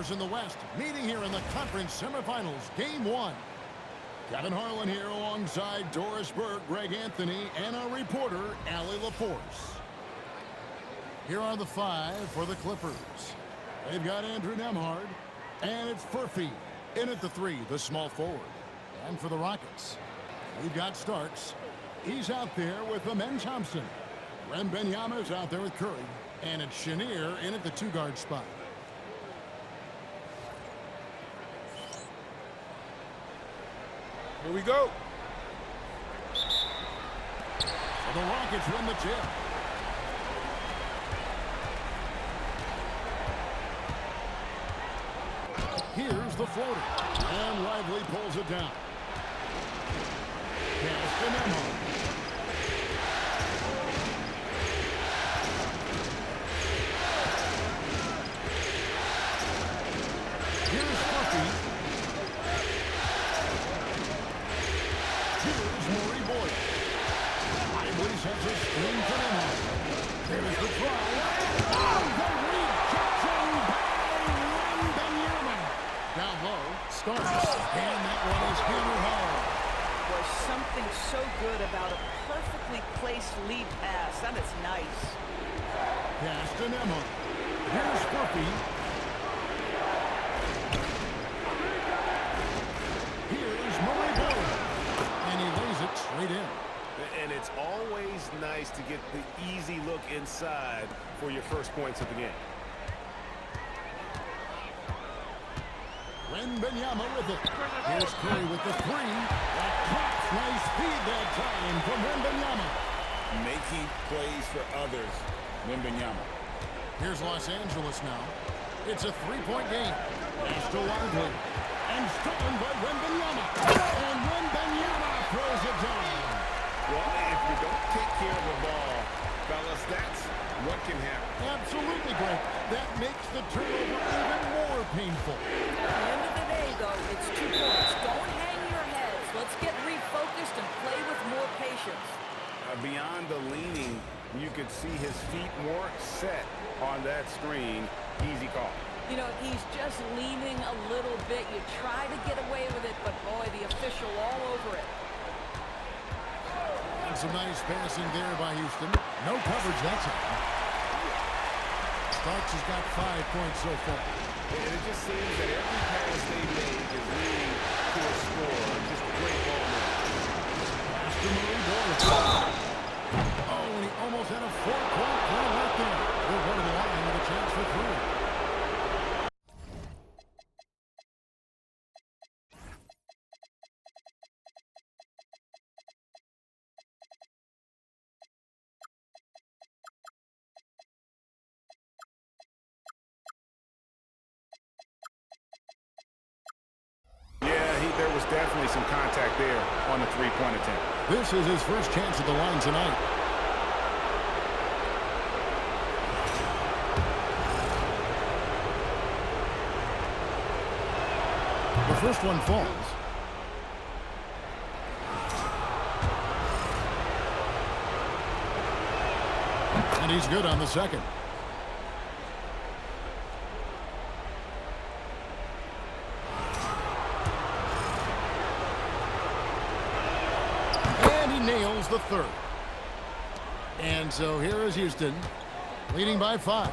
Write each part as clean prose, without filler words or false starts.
winners in the West meeting here in the conference semifinals, Game 1. Kevin Harlan here alongside Doris Burke, Greg Anthony, and our reporter, Allie LaForce. Here are the 5 for the Clippers. They've got Andrew Nembhard, and it's Furphy. In at the 3, the small forward. And for the Rockets, we've got Starks. He's out there with Amen Thompson. Wembanyama's out there with Curry. And it's Chenier in at the 2-guard spot. Here we go. So the Rockets win the tip. Here's the floater. And Lively pulls it down. Pass to Nembhard. Here's Furphy. Here's Murray Boyd. Lively sends a screen to Nembhard. There's the drive. Oh, the rejection by Wembanyama. Down low, Starks. And that one is hammered home. There's something so good about a perfectly placed lead pass. That is nice. Pass to Nembhard. Here's Furphy. Here's Murray Boyd. And he lays it straight in. And it's always nice to get the easy look inside for your first points of the game. Wembanyama with it. Here's Curry with the 3. That pops. Nice feed that time from Wembanyama. Making plays for others. Wembanyama. Here's Los Angeles now. It's a 3-point game. Pass to Lively. And stolen by Wembanyama. And Wembanyama throws it down. Well, if you don't take care of the ball, fellas, that's what can happen. Absolutely, Greg. That makes the turnover even more painful. At the end of the day, though, it's 2 points. Don't hang your heads. Let's get refocused and play with more patience. Beyond the leaning, you could see his feet more set on that screen. Easy call. You know, he's just leaning a little bit. You try to get away with it, but boy, the official all over it. And some nice passing there by Houston. No coverage that time. Starks has got 5 points so far. And it just seems that every pass they make is leading to a score. Just a great ball move. Pass to Murray Boyd. Oh, and he almost had a 4-point play right there. He'll go to the line with a chance for 3. There was definitely some contact there on the 3-point attempt. This is his first chance at the line tonight. The first one falls. And he's good on the second. Nails the 3rd. And so here is Houston, leading by 5.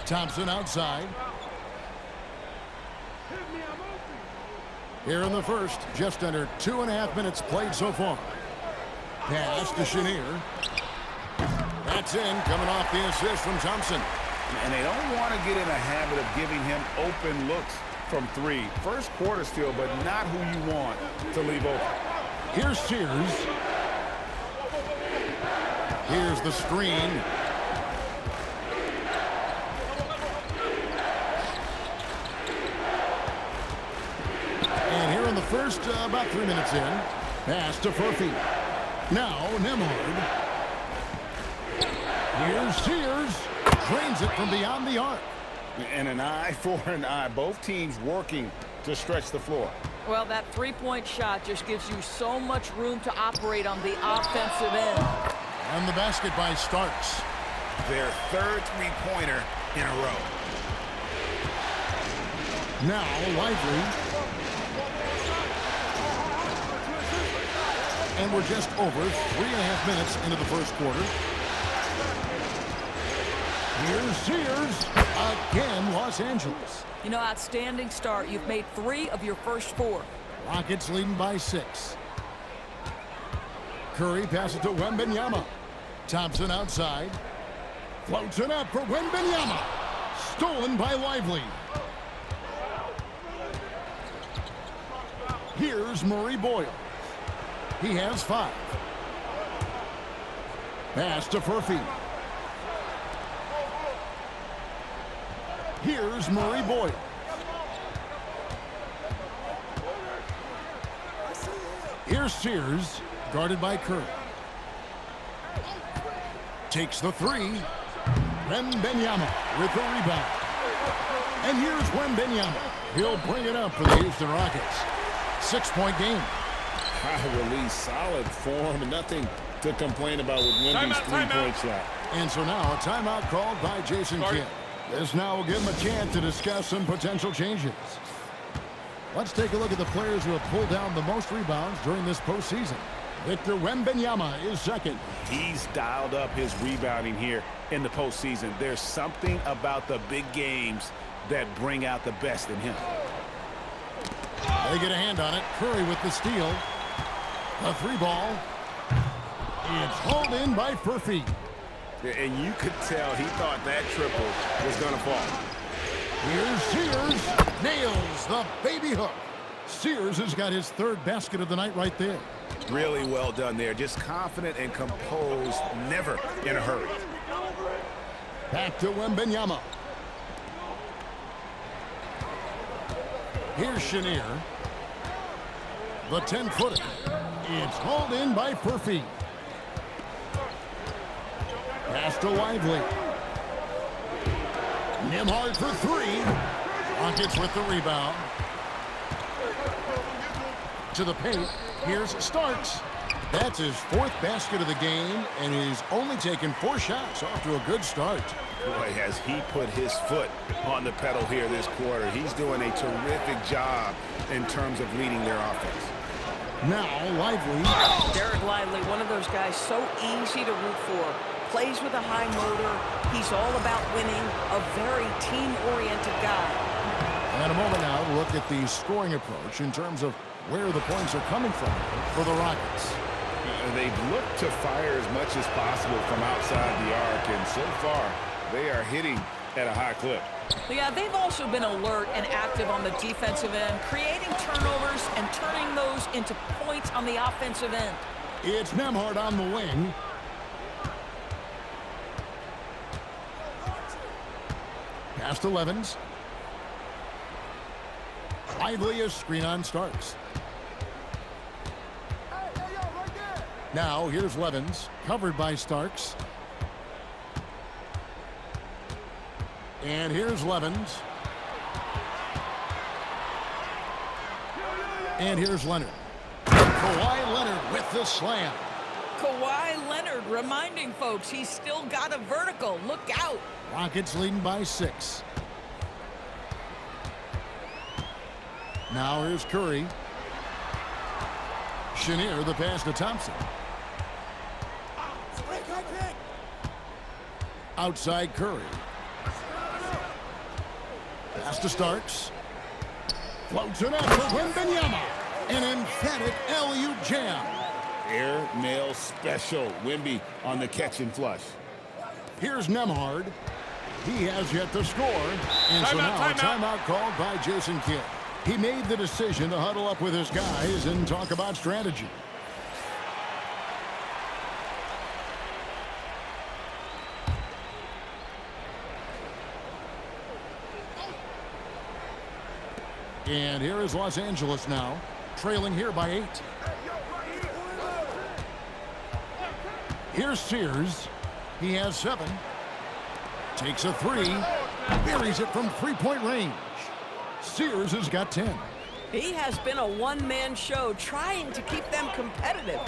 Thompson outside. Here in the first, just under 2.5 minutes played so far. Pass to Chenier. That's in, coming off the assist from Thompson. And they don't want to get in a habit of giving him open looks from 3. First quarter still, but not who you want to leave open. Here's Sears. Here's the screen. And here in the first, about 3 minutes in, pass to Furphy. Now, Nembhard. Here's Sears. Drains it from beyond the arc. And an eye for an eye. Both teams working to stretch the floor. Well, that 3-point shot just gives you so much room to operate on the offensive end. And the basket by Starks. Their 3rd 3-pointer in a row. Now Lively. And we're just over 3.5 minutes into the first quarter. Here's Sears. Again, Los Angeles. You know, outstanding start. You've made 3 of your first 4. Rockets leading by 6. Curry passes to Wembanyama. Thompson outside. Floats it up for Wembanyama. Stolen by Lively. Here's Murray Boyle. He has 5. Pass to Furphy. Here's Murray Boyle. Here's Sears, guarded by Curry. Takes the 3. Wembanyama with the rebound. And here's Wembanyama. He'll bring it up for the Houston Rockets. 6-point game. High release, solid form, nothing to complain about with Wemby's three-point shot. And so now a timeout called by Jason Kidd. This now will give him a chance to discuss some potential changes. Let's take a look at the players who have pulled down the most rebounds during this postseason. Victor Wembanyama is second. He's dialed up his rebounding here in the postseason. There's something about the big games that bring out the best in him. They get a hand on it. Curry with the steal. The 3 ball. It's hauled in by Furphy. And you could tell he thought that triple was going to fall. Here's Sears. Nails the baby hook. Sears has got his 3rd basket of the night right there. Really well done there. Just confident and composed, never in a hurry. Back to Wembanyama. Here's Chenier. The 10-footer. It's hauled in by Furphy. Pass to Lively. Nembhard for 3. Rockets with the rebound. To the paint. Here's Starks. That's his 4th basket of the game, and he's only taken 4 shots. Off to a good start. Boy, has he put his foot on the pedal here this quarter. He's doing a terrific job in terms of leading their offense. Now Lively. Derek Lively, one of those guys so easy to root for. Plays with a high motor. He's all about winning. A very team-oriented guy. And a moment now to look at the scoring approach in terms of where the points are coming from for the Rockets. They've looked to fire as much as possible from outside the arc, and so far they are hitting at a high clip. Yeah, they've also been alert and active on the defensive end, creating turnovers and turning those into points on the offensive end. It's Nembhard on the wing. Pass to Levens. Lively a screen on Starks. Now here's Levens, covered by Starks. And here's Levens. And here's Leonard. Kawhi Leonard with the slam. Kawhi Leonard reminding folks he's still got a vertical. Look out. Rockets leading by 6. Now here's Curry. Chenier the pass to Thompson. Outside Curry. Pass to Starks. Floats it up for Wembanyama. An emphatic LU jam. Air mail special. Wemby on the catch and flush. Here's Nembhard. He has yet to score. And so now a timeout called by Jason Kidd. He made the decision to huddle up with his guys and talk about strategy. And here is Los Angeles now, trailing here by 8. Here's Sears. He has 7. Takes a 3. Buries it from 3-point range. Sears has got 10. He has been a one-man show trying to keep them competitive.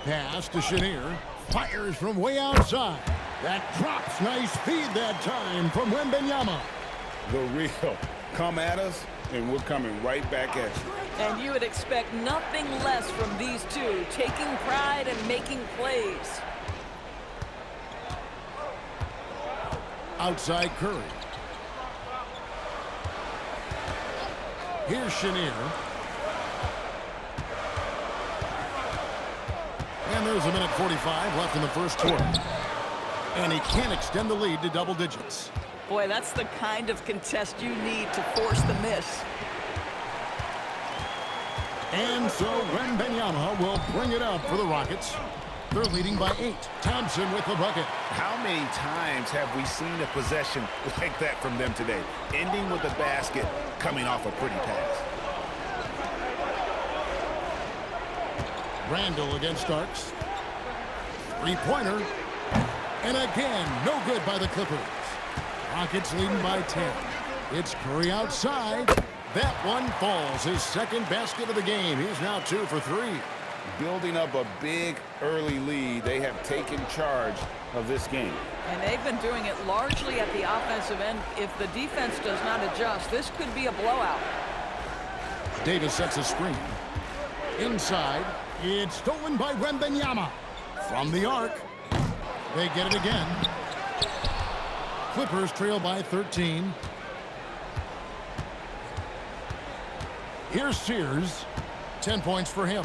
Pass to Chenier. Fires from way outside. That drops. Nice feed that time from Wembanyama. The real Come at us, and we're coming right back at you. And you would expect nothing less from these two, taking pride and making plays. Outside Curry. Here's Chenier. And there's a minute 45 left in the first quarter. And he can't extend the lead to double digits. Boy, that's the kind of contest you need to force the miss. And so MYNBA will bring it up for the Rockets. They're leading by 8. Thompson with the bucket. How many times have we seen a possession like that from them today? Ending with a basket, coming off a pretty pass. Randall against Starks. Three-pointer. And again, no good by the Clippers. Rockets leading by 10. It's Curry outside. That one falls. His second basket of the game. He's now 2 for 3. Building up a big early lead, they have taken charge of this game. And they've been doing it largely at the offensive end. If the defense does not adjust, this could be a blowout. Davis sets a screen. Inside. It's stolen by MYNBA. From the arc. They get it again. Clippers trail by 13. Here's Sears. 10 points for him.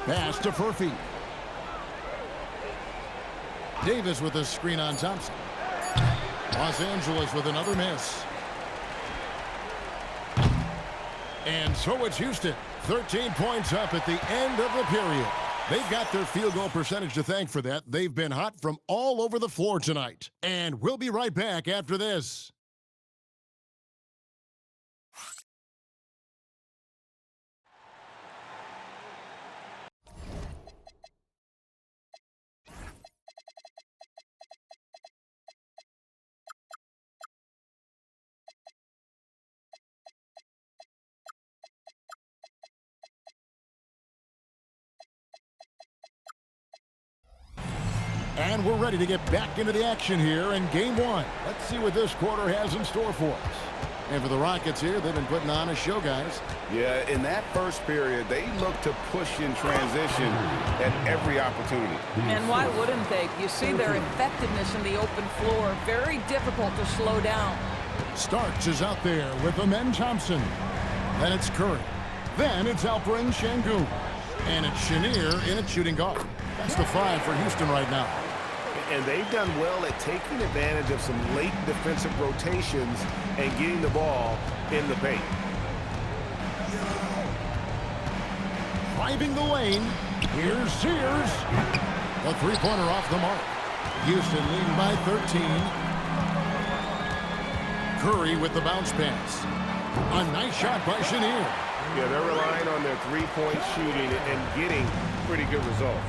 Pass to Furphy. Davis with a screen on Thompson. Los Angeles with another miss. And so it's Houston. 13 points up at the end of the period. They've got their field goal percentage to thank for that. They've been hot from all over the floor tonight. And we'll be right back after this. And we're ready to get back into the action here in Game 1. Let's see what this quarter has in store for us. And for the Rockets here, they've been putting on a show, guys. Yeah, in that first period, they look to push in transition at every opportunity. And why wouldn't they? You see their effectiveness in the open floor. Very difficult to slow down. Starks is out there with Amen Thompson. Then it's Curry. Then it's Alperen Sengun. And it's Chenier in at shooting guard. That's the 5 for Houston right now. And they've done well at taking advantage of some late defensive rotations and getting the ball in the paint. Driving the lane. Here's Sears. A three-pointer off the mark. Houston leading by 13. Curry with the bounce pass. A nice shot by Chenier. Yeah, they're relying on their three-point shooting and getting pretty good results.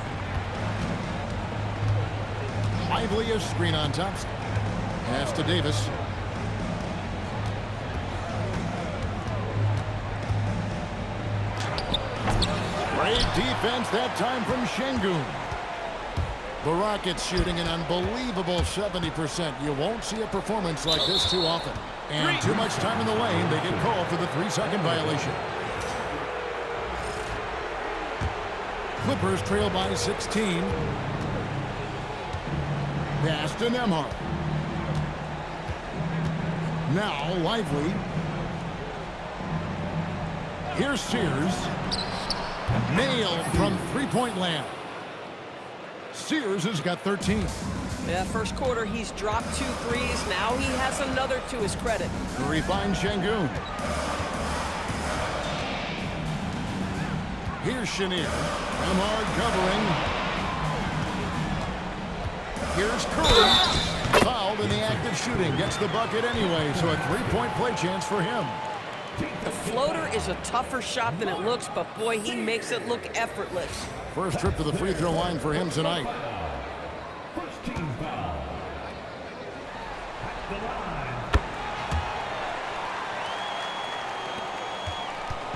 Lively a screen on Thompson. Pass to Davis. Great defense that time from Sengun. The Rockets shooting an unbelievable 70%. You won't see a performance like this too often. And too much time in the lane. They get called for the 3-second violation. Clippers trail by 16. Pass to Nembhard. Now Lively. Here's Sears. Nailed from three-point land. Sears has got 13. Yeah, first quarter he's dropped 2 threes. Now he has another to his credit. Curry finds Sengun. Here's Chenier. Nembhard covering. Here's Curry. Fouled in the act of shooting. Gets the bucket anyway, so a 3-point play chance for him. The floater is a tougher shot than it looks, but boy, he makes it look effortless. First trip to the free throw line for him tonight.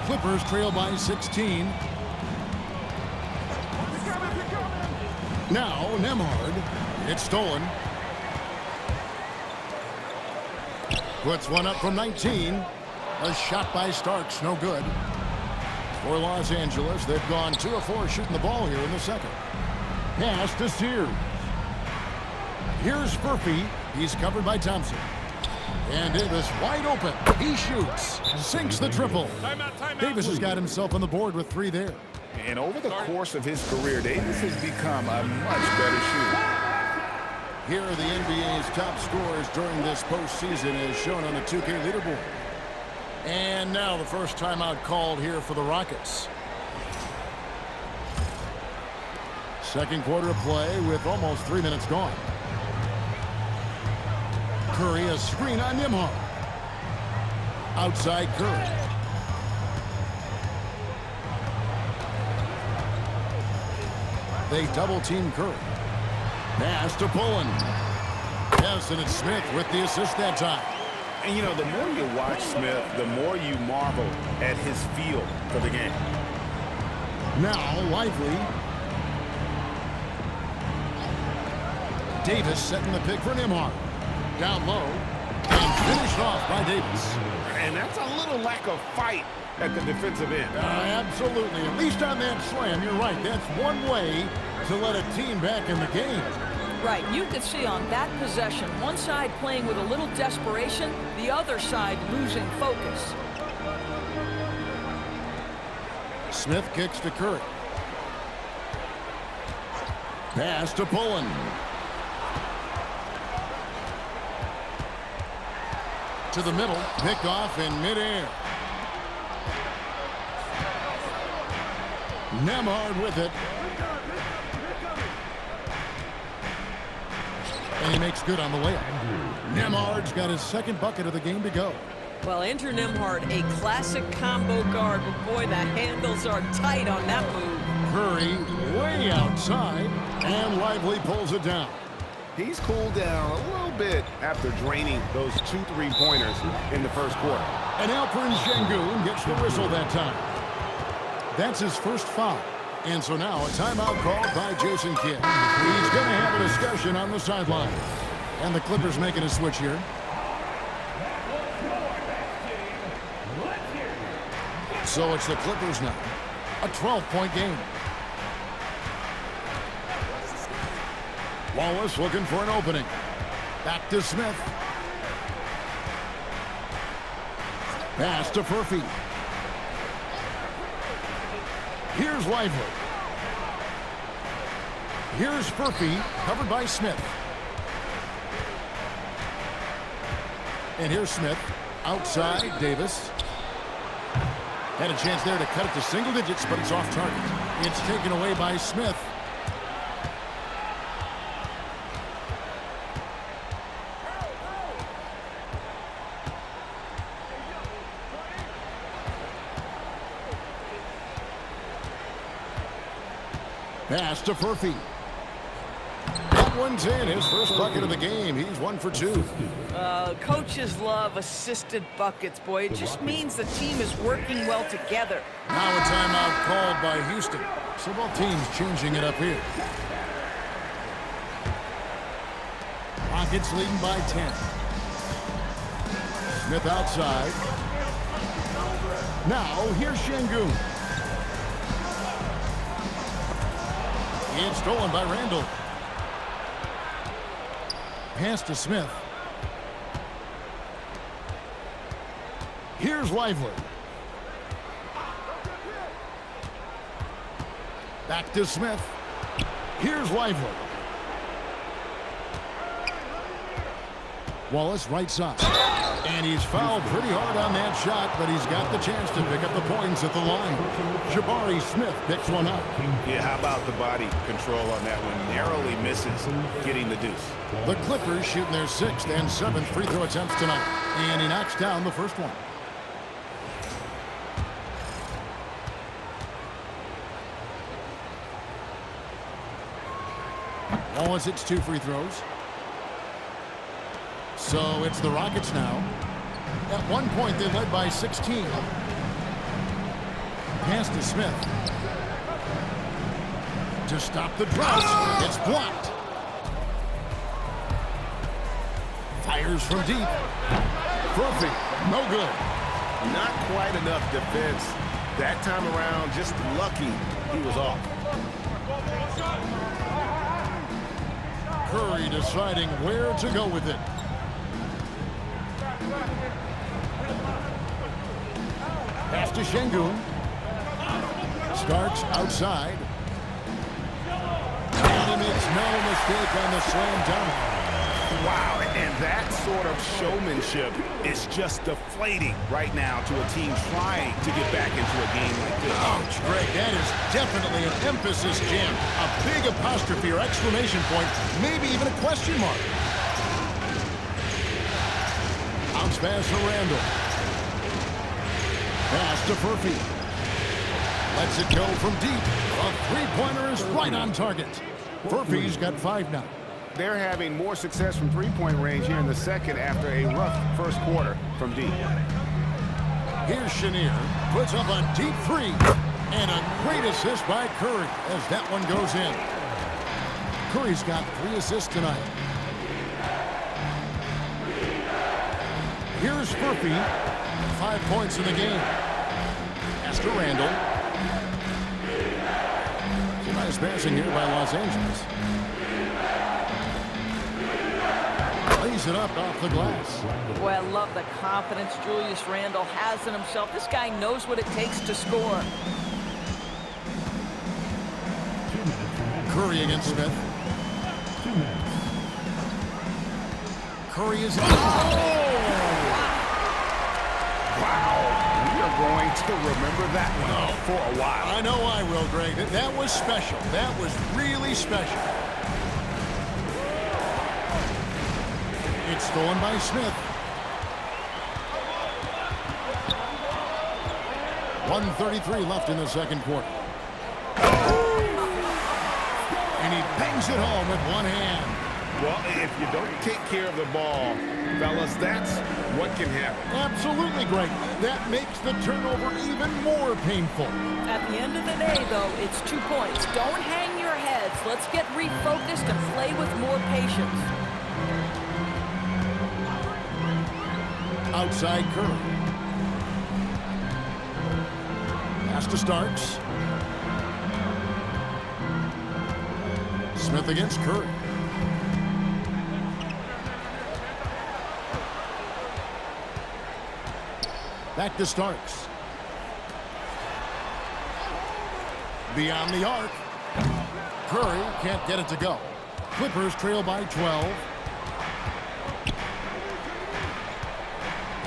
Clippers trail by 16. Now Nembhard. It's stolen. Puts one up from 19. A shot by Starks, no good. For Los Angeles, they've gone 2 of 4 shooting the ball here in the second. Pass to Sears. Here's Furphy. He's covered by Thompson. And Davis wide open. He shoots. Sinks the triple. Davis has got himself on the board with 3 there. And over the course of his career, Davis has become a much better shooter. Here are the NBA's top scorers during this postseason as shown on the 2K leaderboard. And now the first timeout called here for the Rockets. Second quarter of play with almost 3 minutes gone. Curry, a screen on Nembhard. Outside Curry. They double-team Curry. Pass to Pullen. Yes, and it's Smith with the assist that time. And, you know, the more you watch Smith, the more you marvel at his feel for the game. Now, Lively. Davis setting the pick for Nembhard. Down low. And finished off by Davis. And that's a little lack of fight at the defensive end. Absolutely. At least on that slam, you're right. That's one way to let a team back in the game. Right, you could see on that possession, one side playing with a little desperation, the other side losing focus. Smith kicks to Curry. Pass to Pullen. To the middle, picked off in midair. Nembhard with it. And he makes good on the layup. Nembhard's got his second bucket of the game to go. Well, enter Nembhard, a classic combo guard, but boy, the handles are tight on that move. Curry way outside, and Lively pulls it down. He's cooled down a little bit after draining those 2 3-pointers in the first quarter. And Alperen Sengun gets the whistle that time. That's his first foul. And so now a timeout called by Jason Kidd. He's going to have a discussion on the sideline. And the Clippers making a switch here. So it's the Clippers now. A 12-point game. Wallace looking for an opening. Back to Smith. Pass to Furphy. Here's Lively. Here's Furphy, covered by Smith. And here's Smith. Outside, Davis. Had a chance there to cut it to single digits, but it's off target. It's taken away by Smith. Pass to Furphy. That one's in. His first bucket of the game. He's 1 for 2. Coaches love assisted buckets, boy. It just means the team is working well together. Now a timeout called by Houston. So both teams changing it up here. Rockets leading by 10. Smith outside. Now here's Sengun. It's stolen by Randall. Pass to Smith. Here's Lively. Back to Smith. Here's Lively. Wallace right side. And he's fouled pretty hard on that shot, but he's got the chance to pick up the points at the line. Jabari Smith picks one up. Yeah, how about the body control on that one? Narrowly misses getting the deuce. The Clippers shooting their 6th and 7th free throw attempts tonight. And he knocks down the first one. Wallace hits 2 free throws. So it's the Rockets now. At one point, they led by 16. pass to Smith. To stop the drought. It's blocked. Fires from deep. Perfect. No good. Not quite enough defense. That time around, just lucky he was off. Curry deciding where to go with it. Pass to Şengün. Starts outside. And he makes no mistake on the slam dunk. Wow, and that sort of showmanship is just deflating right now to a team trying to get back into a game like this. Ouch, Greg, that is definitely an emphasis jam. A big apostrophe or exclamation point, maybe even a question mark. Bounce pass to Randall. Pass to Furphy. Lets it go from deep. A three-pointer is right on target. Furphy's got 5 now. They're having more success from three-point range here in the second after a rough first quarter from deep. Here's Chenier. Puts up a deep three. And a great assist by Curry as that one goes in. Curry's got 3 assists tonight. Here's Furphy. 5 points in the game. Pass to Randall. Some nice passing here by Los Angeles. Lays it up off the glass. Boy, I love the confidence Julius Randle has in himself. This guy knows what it takes to score. Curry against Smith. Curry is in. Wow, we are going to remember that one for a while. I know I will, Greg. That was special. That was really special. It's stolen by Smith. 1:33 left in the second quarter. And he bangs it home with one hand. Well, if you don't take care of the ball, fellas, that's what can happen. Absolutely, Greg. That makes the turnover even more painful. At the end of the day, though, it's 2 points. Don't hang your heads. Let's get refocused and play with more patience. Outside Curry. Pass to Starks. Smith against Curry. Back to Starks. Beyond the arc. Curry can't get it to go. Clippers trail by 12.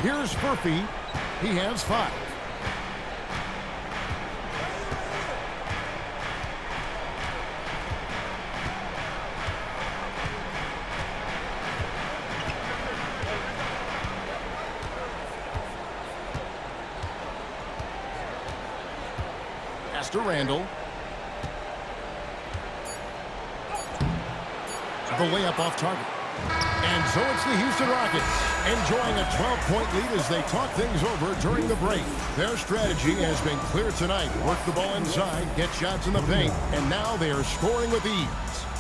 Here's Furphy. He has 5. Pass to Randall. The layup off target. And so it's the Houston Rockets enjoying a 12-point lead as they talk things over during the break. Their strategy has been clear tonight. Work the ball inside, get shots in the paint, and now they are scoring with ease.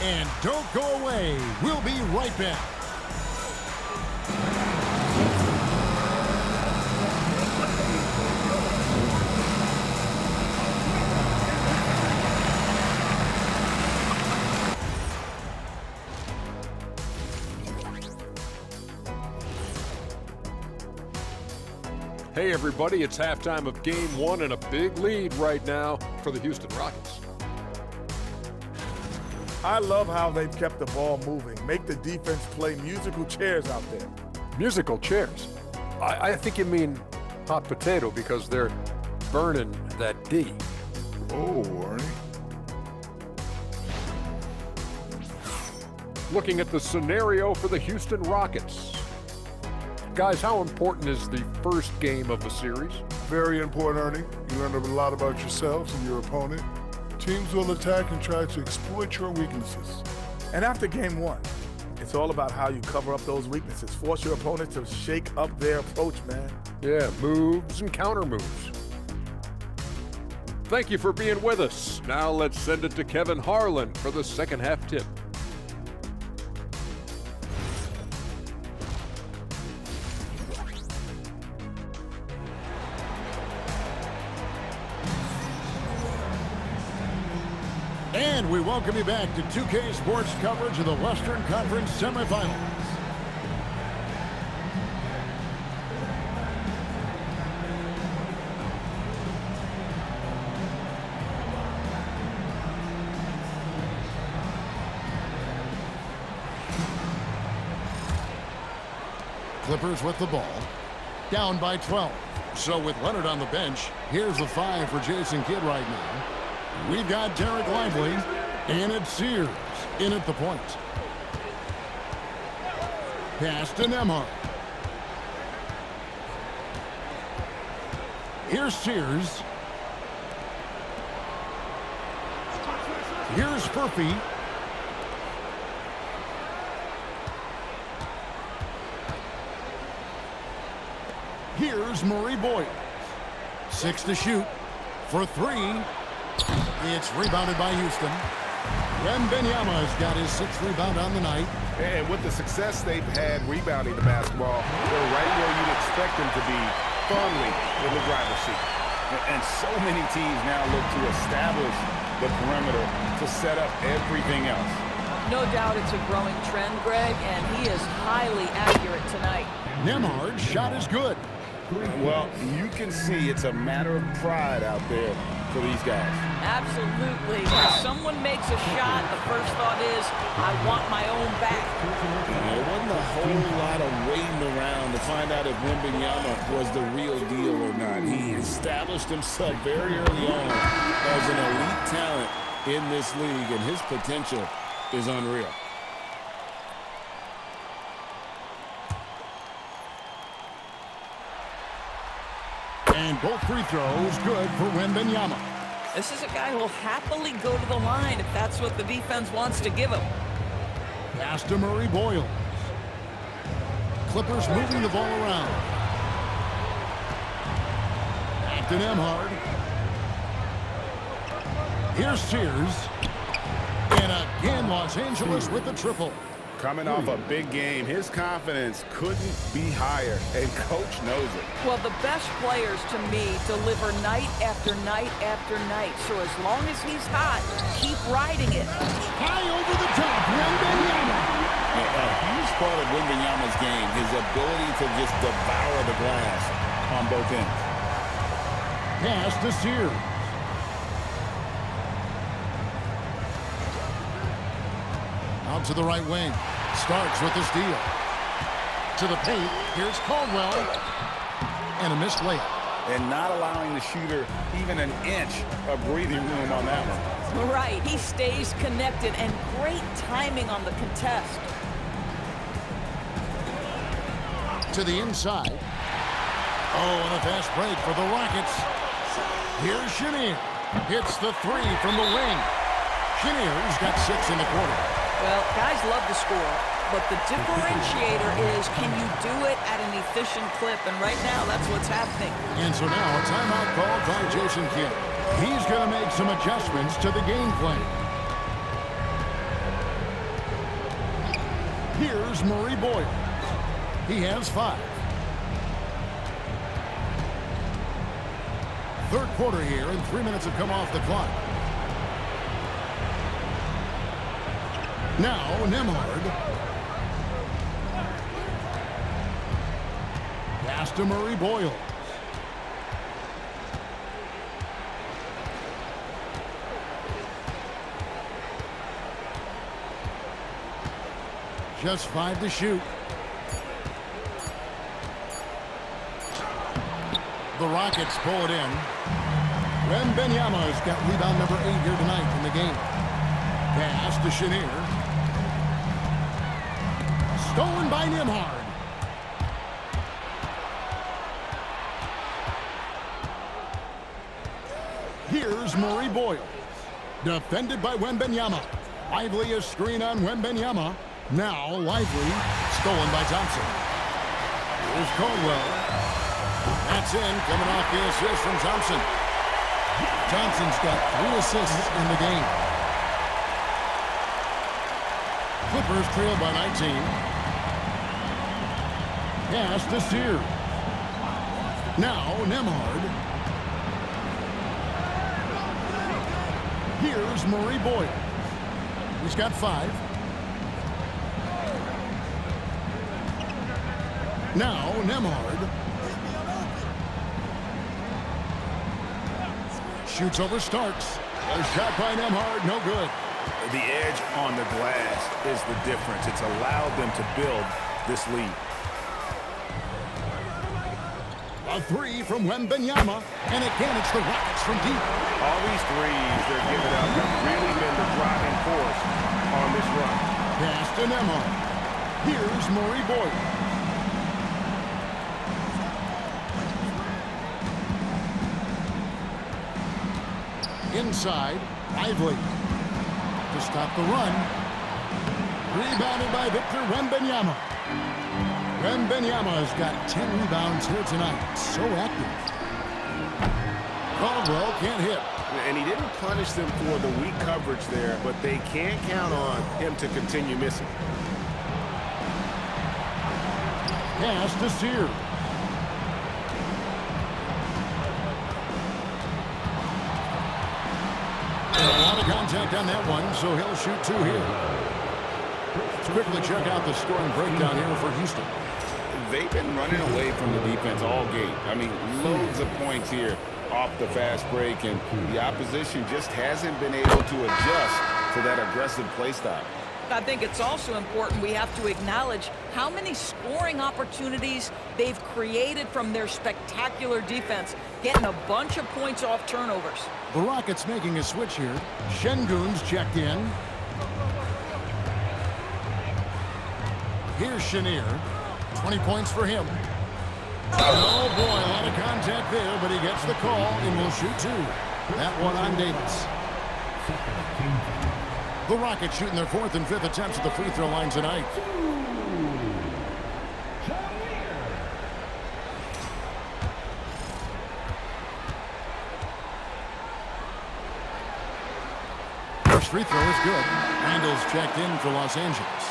And don't go away. We'll be right back. Hey everybody, it's halftime of game 1 and a big lead right now for the Houston Rockets. I love how they've kept the ball moving. Make the defense play musical chairs out there. Musical chairs. I think you mean hot potato because they're burning that D. Oh, Ernie. Looking at the scenario for the Houston Rockets. Guys, how important is the first game of the series? Very important, Ernie. You learn a lot about yourselves and your opponent. Teams will attack and try to exploit your weaknesses. And after game 1, it's all about how you cover up those weaknesses. Force your opponent to shake up their approach, man. Yeah, moves and counter moves. Thank you for being with us. Now let's send it to Kevin Harlan for the second half tip. And we welcome you back to 2K Sports coverage of the Western Conference semifinals. Clippers with the ball, down by 12. So with Leonard on the bench, here's the 5 for Jason Kidd right now. We've got Derek Lively, and it's Sears in at the point. Pass to Nembhard. Here's Sears. Here's Furphy. Here's Murray Boyle. 6 to shoot for 3. It's rebounded by Houston. Wembanyama's got his 6th rebound on the night. And with the success they've had rebounding the basketball, they're right where you'd expect them to be, firmly in the driver's seat. And so many teams now look to establish the perimeter to set up everything else. No doubt it's a growing trend, Greg, and he is highly accurate tonight. Nembhard's shot is good. Well, you can see it's a matter of pride out there for these guys. Absolutely. When someone makes a shot, the first thought is, I want my own back. There wasn't a whole lot of waiting around to find out if Wembanyama was the real deal or not. He established himself very early on as an elite talent in this league, and his potential is unreal. And both free throws good for Wembanyama. This is a guy who will happily go to the line if that's what the defense wants to give him. Pass to Murray Boyle. Clippers moving the ball around. Back to Nembhard. Here's Sears. And again, Los Angeles with the triple. Coming off a big game, his confidence couldn't be higher, and Coach knows it. Well, the best players, to me, deliver night after night after night. So as long as he's hot, keep riding it. High over the top, Wembanyama. A huge part of Wembanyama's game, his ability to just devour the glass on both ends. Pass to Sears. Out to the right wing. Starks with the steal. To the paint. Here's Caldwell. And a missed layup. And not allowing the shooter even an inch of breathing room on that one. Right. He stays connected, and great timing on the contest. To the inside. Oh, and a fast break for the Rockets. Here's Chenier. Hits the 3 from the wing. Chenier's got 6 in the quarter. Well, guys love to score, but the differentiator is, can you do it at an efficient clip? And right now, that's what's happening. And so now a timeout called by Jason Kidd. He's going to make some adjustments to the game plan. Here's Murray Boyle. He has 5. Third quarter here, and 3 minutes have come off the clock. Now, Nembhard. Pass to Murray Boyle. Just 5 to shoot. The Rockets pull it in. Wembanyama's got rebound number 8 here tonight in the game. Pass to Chenier. Stolen by Nembhard. Here's Murray Boyle. Defended by Wembanyama. Lively a screen on Wembanyama. Now Lively. Stolen by Thompson. Here's Caldwell. That's in, coming off the assist from Thompson. Johnson's got 3 assists in the game. Clippers trail by 19. Pass to Sears. Now Nembhard. Here's Murray Boyd. He's got 5. Now Nembhard. Shoots over Starks. A shot by Nembhard, no good. The edge on the glass is the difference. It's allowed them to build this lead. A 3 from MYNBA, and again it's the Rockets from deep. All these threes they're giving up have really been the driving force on this run. Pass to Nembhard. Here's Murray Boyd. Inside, Lively. To stop the run. Rebounded by Victor Wembanyama. Wembanyama's got 10 rebounds here tonight. So active. Caldwell can't hit. And he didn't punish them for the weak coverage there, but they can't count on him to continue missing. Pass to Sears. A lot of contact on that one, so he'll shoot 2 here. Let's quickly check out the scoring breakdown here for Houston. They've been running away from the defense all game. I mean, loads of points here off the fast break, and the opposition just hasn't been able to adjust to that aggressive play style. I think it's also important we have to acknowledge how many scoring opportunities they've created from their spectacular defense, getting a bunch of points off turnovers. The Rockets making a switch here. Şengün's checked in. Here's Chenier. 20 points for him. Oh boy, a lot of contact there, but he gets the call and will shoot 2. That one on Davis. The Rockets shooting their 4th and 5th attempts at the free throw line tonight. First free throw is good. Randall's checked in for Los Angeles.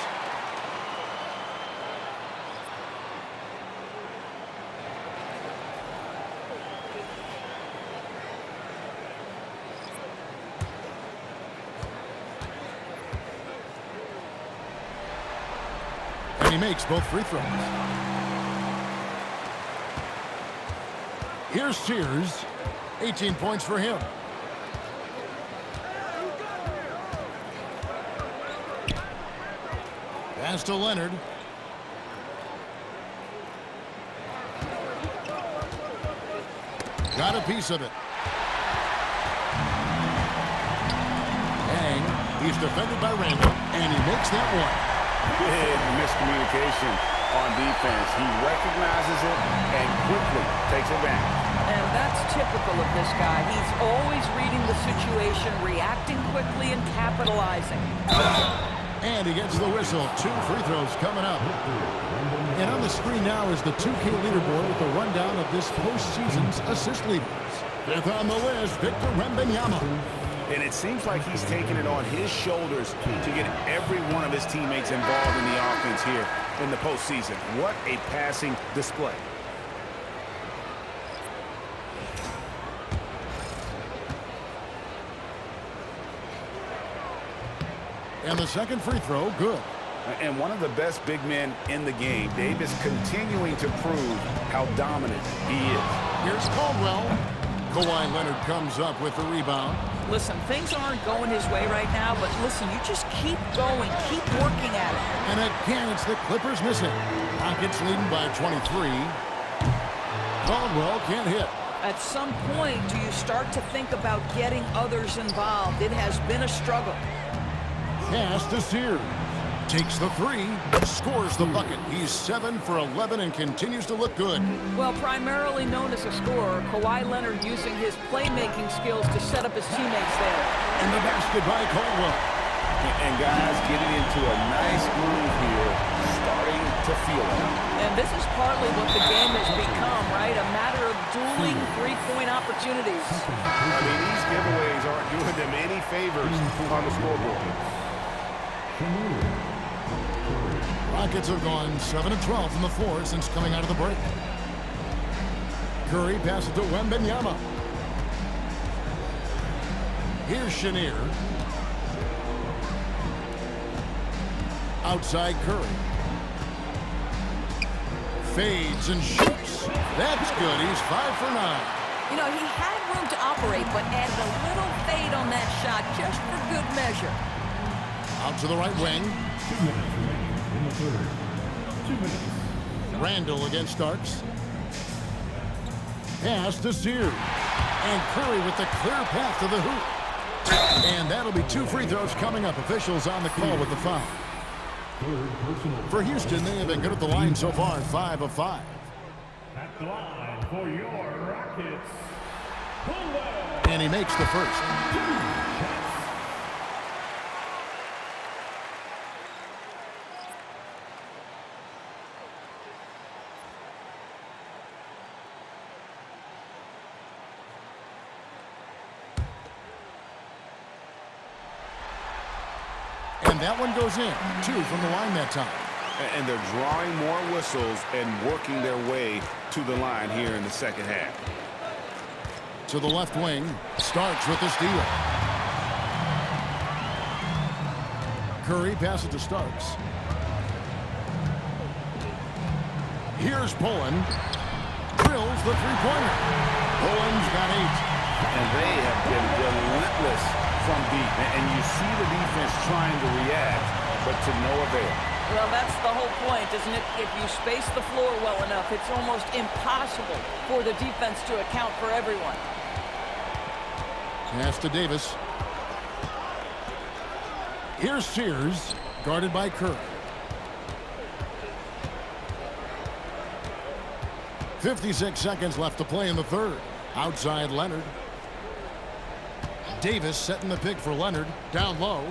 He makes both free throws. Here's Sears. 18 points for him. Pass to Leonard. Got a piece of it. Hang. He's defended by Randall, and he makes that one. Big miscommunication on defense. He recognizes it and quickly takes advantage. And that's typical of this guy. He's always reading the situation, reacting quickly, and capitalizing. And he gets the whistle. 2 free throws coming up. And on the screen now is the 2K leaderboard with a rundown of this postseason's assist leaders. 5th on the list, Victor Wembanyama. And it seems like he's taking it on his shoulders to get every one of his teammates involved in the offense here in the postseason. What a passing display. And the second free throw, good. And one of the best big men in the game, Davis, continuing to prove how dominant he is. Here's Caldwell. Kawhi Leonard comes up with the rebound. Listen, things aren't going his way right now, but listen, you just keep going, keep working at it. And again, it's the Clippers missing. Rockets leading by 23. Caldwell can't hit. At some point, do you start to think about getting others involved? It has been a struggle. Pass to Sears. Takes the 3, scores the bucket. He's 7 for 11 and continues to look good. Well, primarily known as a scorer, Kawhi Leonard using his playmaking skills to set up his teammates there. And the basket by Caldwell. And guys getting into a nice groove here, starting to feel it. And this is partly what the game has become, right? A matter of dueling three-point opportunities. I mean, these giveaways aren't doing them any favors on the scoreboard. Rockets have gone 7 of 12 from the floor since coming out of the break. Curry passes to MYNBA. Here's Chenier. Outside Curry. Fades and shoots. That's good. He's 5 for 9. You know, he had room to operate, but added a little fade on that shot just for good measure. Out to the right wing. 2 minutes remaining in the third. 2 minutes. Randall against Starks. Pass to Sears. And Curry with the clear path to the hoop. And that'll be 2 free throws coming up. Officials on the call with the foul. For Houston, they have been good at the line so far, 5 of 5. At the line for your Rockets, Fuller. And he makes the first. And that one goes in. 2 from the line that time. And they're drawing more whistles and working their way to the line here in the second half. To the left wing. Starks with the steal. Curry passes to Starks. Here's Pullen. Drills the three-pointer. Pullen's got 8. And they have been relentless from deep. And you see the defense trying to react, but to no avail. Well, that's the whole point, isn't it? If you space the floor well enough, it's almost impossible for the defense to account for everyone. Pass to Davis. Here's Sears, guarded by Curry. 56 seconds left to play in the third. Outside Leonard. Davis setting the pick for Leonard. Down low.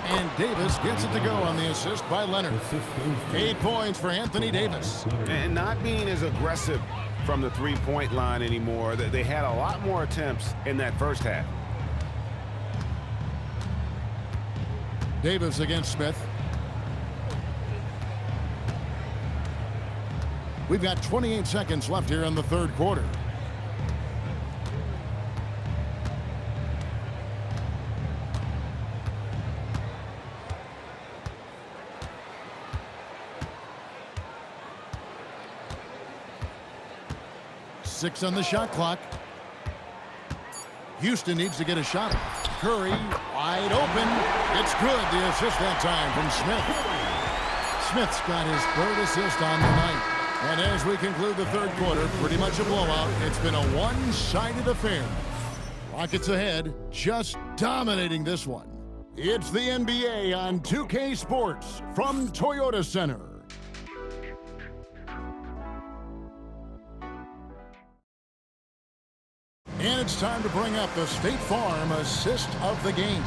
And Davis gets it to go on the assist by Leonard. 8 points for Anthony Davis. And not being as aggressive from the three-point line anymore. They had a lot more attempts in that first half. Davis against Smith. We've got 28 seconds left here in the third quarter. Six on the shot clock. Houston needs to get a shot. Curry wide open. It's good. The assist that time from Smith. Smith's got his 3rd assist on the night. And as we conclude the third quarter, pretty much a blowout. It's been a one-sided affair. Rockets ahead, just dominating this one. It's the NBA on 2K Sports from Toyota Center. And it's time to bring up the State Farm assist of the game.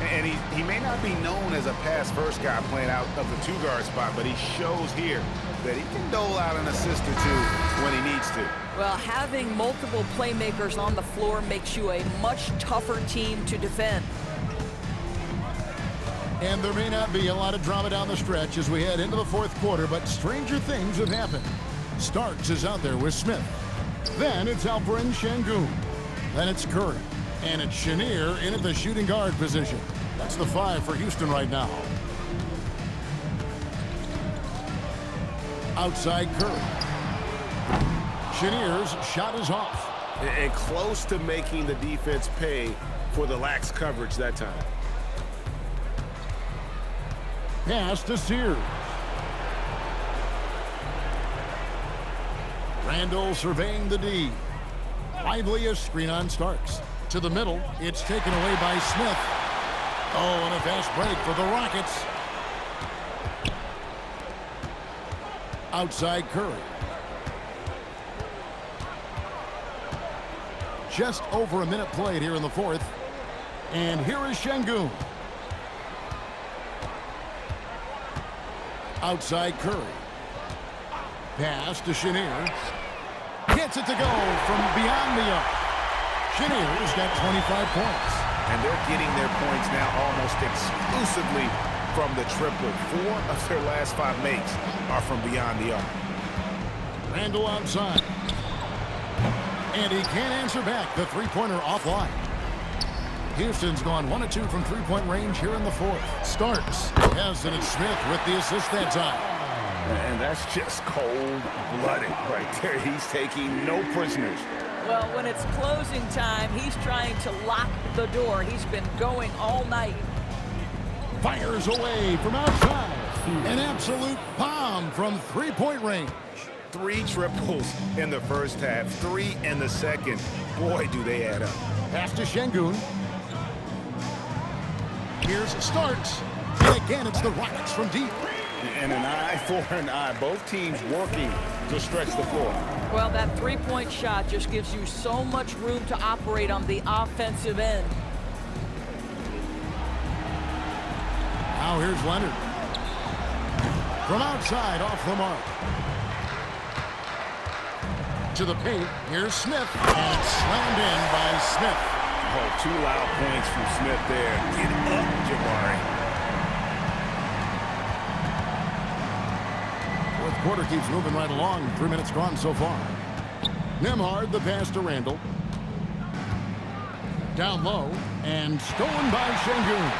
And he may not be known as a pass-first guy playing out of the two-guard spot, but he shows here that he can dole out an assist or two when he needs to. Well, having multiple playmakers on the floor makes you a much tougher team to defend. And there may not be a lot of drama down the stretch as we head into the fourth quarter, but stranger things have happened. Starks is out there with Smith. Then it's Alperen Sengun. Then it's Curry. And it's Chenier in at the shooting guard position. That's the 5 for Houston right now. Outside Curry. Chenier's shot is off. And close to making the defense pay for the lax coverage that time. Pass to Sears. Randall surveying the D. Lively a screen on Starks. To the middle, it's taken away by Smith. Oh, and a fast break for the Rockets. Outside Curry. Just over a minute played here in the fourth. And here is Sengun. Outside Curry. Pass to Chenier. Gets it to go from beyond the arc. Chenier's got 25 points. And they're getting their points now almost exclusively from the triple. 4 of their last 5 makes are from beyond the arc. Randall outside. And he can't answer back. The three-pointer offline. Houston's gone 1 of 2 from three-point range here in the fourth. Starks has it. It's Smith with the assist that time. And that's just cold-blooded right there. He's taking no prisoners. Well, when it's closing time, he's trying to lock the door. He's been going all night. Fires away from outside. An absolute bomb from three-point range. 3 triples in the first half, 3 in the second. Boy, do they add up. Pass to Şengün. Here's Starks. And again, it's the Rockets from deep. And an eye for an eye. Both teams working to stretch the floor. Well, that three-point shot just gives you so much room to operate on the offensive end. Now here's Leonard. From outside, off the mark. To the paint, here's Smith. And it's slammed in by Smith. Oh, 2 loud points from Smith there. Get up, Jabari. Fourth quarter keeps moving right along. 3 minutes gone so far. Nembhard, the pass to Randall. Down low, and stolen by Şengün.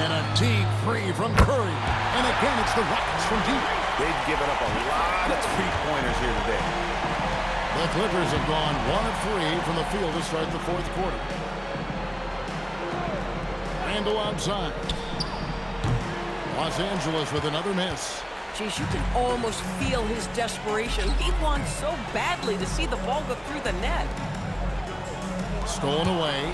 And a deep three from Curry. And again, it's the Rockets from deep. They've given up a lot of three-pointers here today. The Clippers have gone 1 of 3 from the field to start the fourth quarter. Randall outside. Los Angeles with another miss. Geez, you can almost feel his desperation. He wants so badly to see the ball go through the net. Stolen away.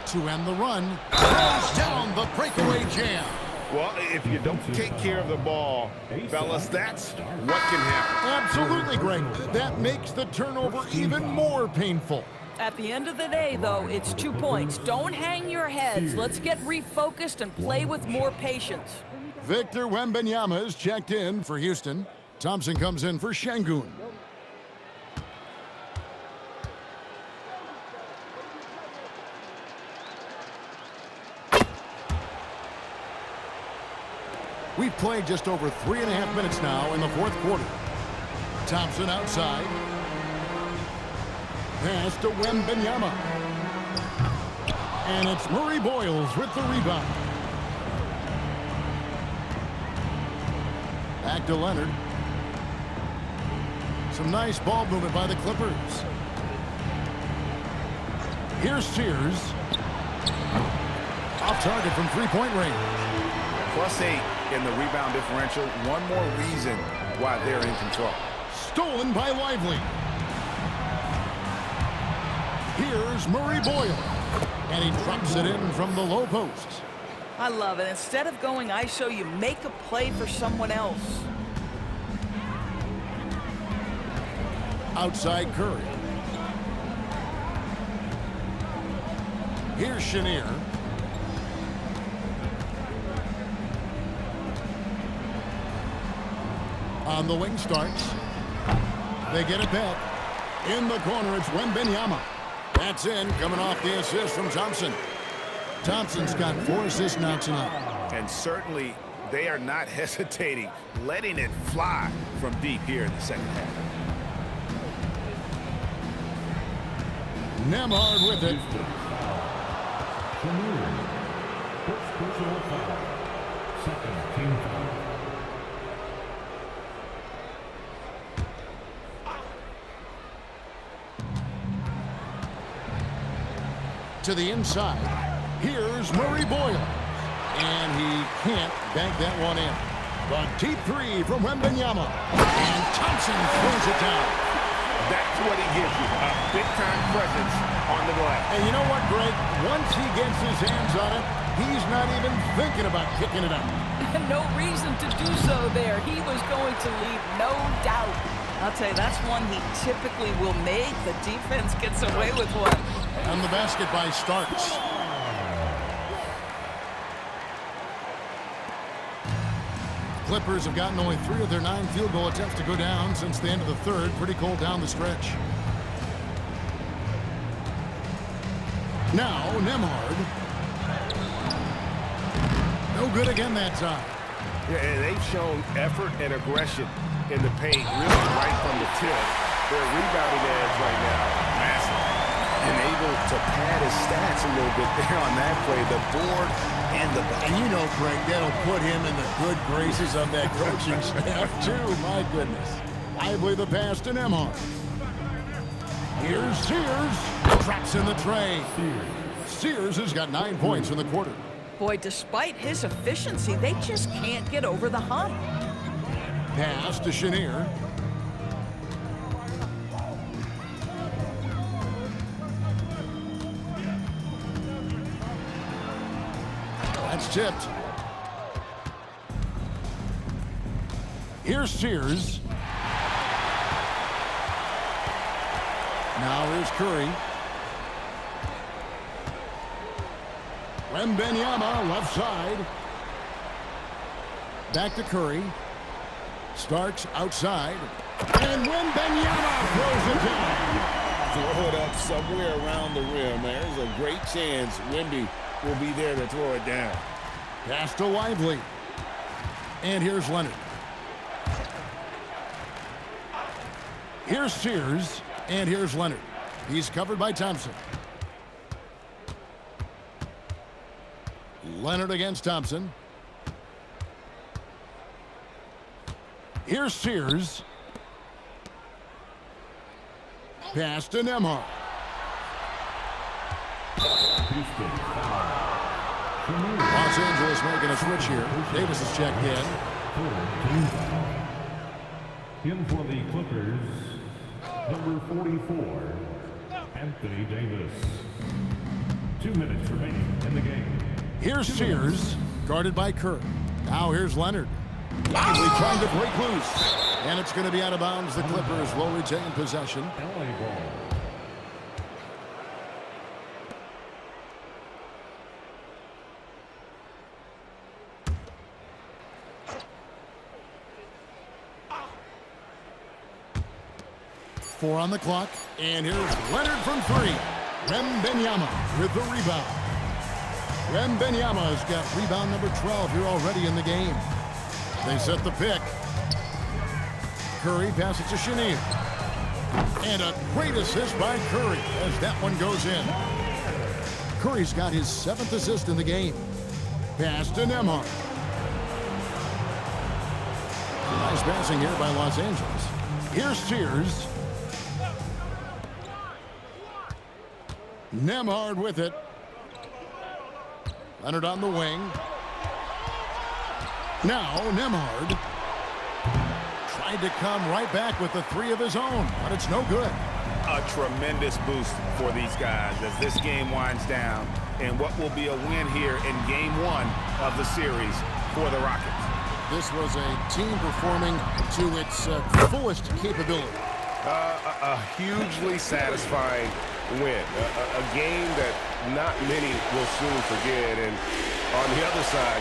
To end the run. Throws down the breakaway jam. Well, if you don't take care of the ball, fellas, that's what can happen. Absolutely, Greg. That makes the turnover even more painful. At the end of the day, though, it's 2 points. Don't hang your heads. Let's get refocused and play with more patience. Victor Wembanyama is checked in for Houston. Thompson comes in for Şengün. We've played just over 3.5 minutes now in the fourth quarter. Thompson outside. Pass to Wembanyama. And it's Murray Boyles with the rebound. Back to Leonard. Some nice ball movement by the Clippers. Here's Sears. Off target from three-point range. +8 in the rebound differential. One more reason why they're in control. Stolen by Lively. Here's Murray Boyle. And he drops it in from the low post. I love it. Instead of going ISO, you make a play for someone else. Outside Curry. Here's Chenier. On the wing starts. They get it back. In the corner, it's Wembanyama. That's in, coming off the assist from Thompson. Thompson's got 4 assists now tonight. And certainly, they are not hesitating, letting it fly from deep here in the second half. Nembhard with it. First personal foul. Second team foul. To the inside. Here's Murray Boyle. And he can't bank that one in. The deep three from Wembanyama. And Thompson throws it down. That's what he gives you, a big-time presence on the glass. And you know what, Greg? Once he gets his hands on it, he's not even thinking about kicking it out. No reason to do so there. He was going to leave, no doubt. I'll tell you, that's one he typically will make. The defense gets away with one. And the basket by Starks. Clippers have gotten only 3 of their 9 field goal attempts to go down since the end of the third. Pretty cold down the stretch. Now, Nembhard. No good again that time. Yeah, and they've shown effort and aggression in the paint, really right from the tip. Their rebounding edge right now, massive. And able to pad his stats a little bit there on that play, the board and the back. And you know, Greg, that'll put him in the good graces of that coaching staff, too. My goodness. Lively the pass to Nembhard. Here's Sears. Traps in the tray. Sears has got 9 points in the quarter. Boy, despite his efficiency, they just can't get over the hump. Pass to Chenier. That's tipped. Here's Sears. Now here's Curry. MYNBA left side. Back to Curry. Starks outside. And MYNBA throws it down. Throw it up somewhere around the rim. There's a great chance Wemby will be there to throw it down. Pass to Lively. And here's Leonard. Here's Sears. And here's Leonard. He's covered by Thompson. Leonard against Thompson. Here's Sears. Pass to Nembhard. Los Angeles making a switch here. Davis is checked in. In for the Clippers, number 44, Anthony Davis. 2 minutes remaining in the game. Here's Sears, guarded by Kerr. Now here's Leonard. Lively trying to break loose. And it's going to be out of bounds. The Clippers will retain possession. LA ball. Four on the clock. And here's Leonard from 3. MYNBA with the rebound. MYNBA has got rebound number 12 here already in the game. They set the pick. Curry passes to Chenier. And a great assist by Curry as that one goes in. Curry's got his 7th assist in the game. Pass to Nembhard. Nice passing here by Los Angeles. Here's Sears. Nembhard with it. Leonard on the wing. Now Nembhard tried to come right back with the 3 of his own, but it's no good. A tremendous boost for these guys as this game winds down and what will be a win here in game 1 of the series for the Rockets. This was a team performing to its fullest capability. A hugely satisfying win. A game that not many will soon forget, and on the other side,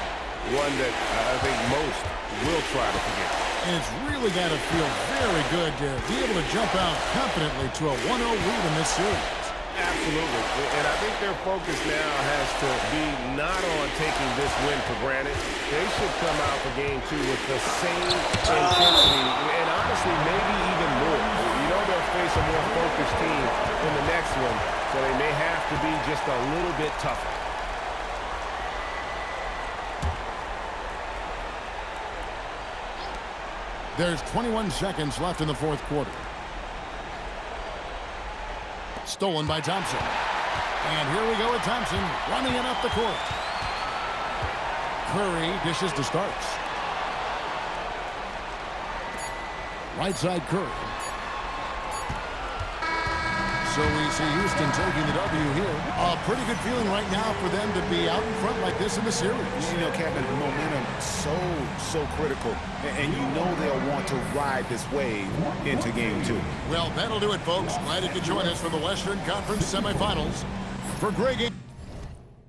one that I think most will try to forget. And it's really got to feel very good to be able to jump out confidently to a 1-0 lead in this series. Absolutely. And I think their focus now has to be not on taking this win for granted. They should come out for game 2 with the same intensity and honestly maybe even more. You know they'll face a more focused team in the next one, so they may have to be just a little bit tougher. There's 21 seconds left in the 4th quarter. Stolen by Thompson. And here we go with Thompson running it up the court. Curry dishes to Starks. Right side Curry. So we see Houston taking the W here. A pretty good feeling right now for them to be out in front like this in the series. You know, Kevin, momentum so critical. And you know they'll want to ride this wave into game 2. Well, that'll do it, folks. Glad you could join us for the Western Conference semifinals. For Greg